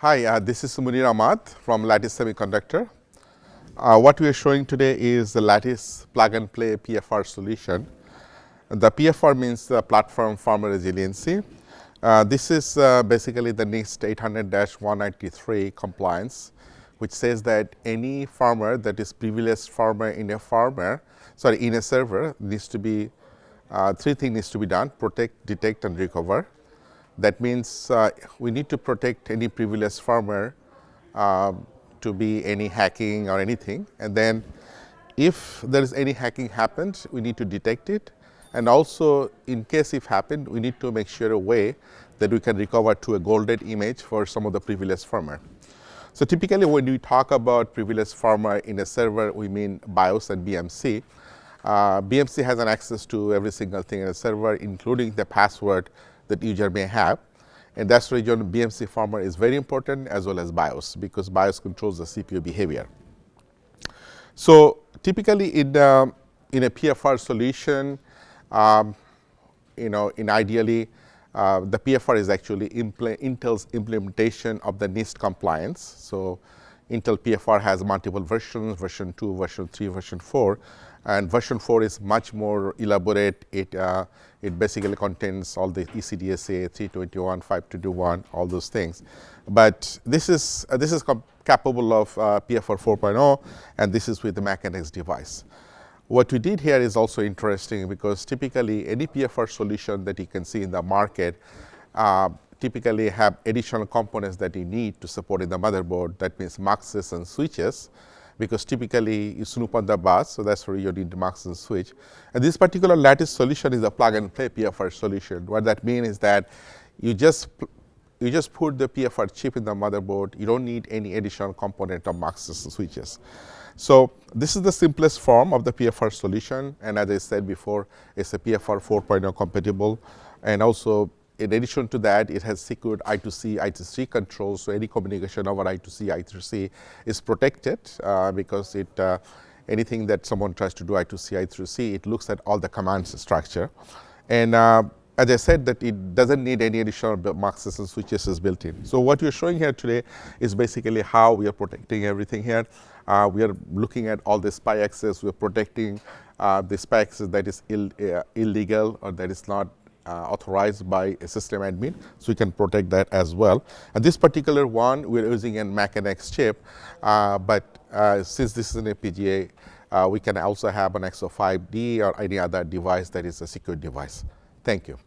Hi, this is Munir Ahmad from Lattice Semiconductor. What we are showing today is the Lattice plug-and-play PFR solution. The PFR means the Platform Farmer Resiliency. This is basically the NIST 800-193 compliance, which says that any farmer that is privileged farmer in a server needs to be three things needs to be done: protect, detect, and recover. That means we need to protect any privileged farmer to be any hacking or anything, and then if there is any hacking happened, we need to detect it, and also in case if happened, we need to make sure a way that we can recover to a golden image for some of the privileged farmer. So typically when we talk about privileged farmer in a server, we mean BIOS and BMC. BMC has an access to every single thing in a server, including the password that user may have, and that's the reason BMC farmer is very important, as well as BIOS, because BIOS controls the CPU behavior. So typically in a PFR solution, ideally the PFR is actually Intel's implementation of the NIST compliance. So Intel PFR has multiple versions: version 2, version 3, version 4. And version 4 is much more elaborate. It basically contains all the ECDSA, 321, 521, all those things. But this is capable of PFR 4.0, and this is with the MacNX device. What we did here is also interesting, because typically any PFR solution that you can see in the market typically have additional components that you need to support in the motherboard. That means muxes and switches, because typically you snoop on the bus, so that's where you need the mux and switch. And this particular Lattice solution is a plug-and-play PFR solution. What that means is that you just put the PFR chip in the motherboard. You don't need any additional component of muxes and switches. So this is the simplest form of the PFR solution, and as I said before, it's a PFR 4.0 compatible, and also in addition to that, it has secured I2C, I2C controls, so any communication over I2C, I3C is protected because anything that someone tries to do I2C, I3C, it looks at all the commands structure. And as I said, that it doesn't need any additional muxes and switches is built in. So what we're showing here today is basically how we are protecting everything here. We are looking at all the SPI access. We're protecting the SPI access that is illegal or that is not authorized by a system admin, so we can protect that as well. And this particular one, we're using a MacNX chip, but since this is an FPGA, we can also have an XO5D or any other device that is a secure device. Thank you.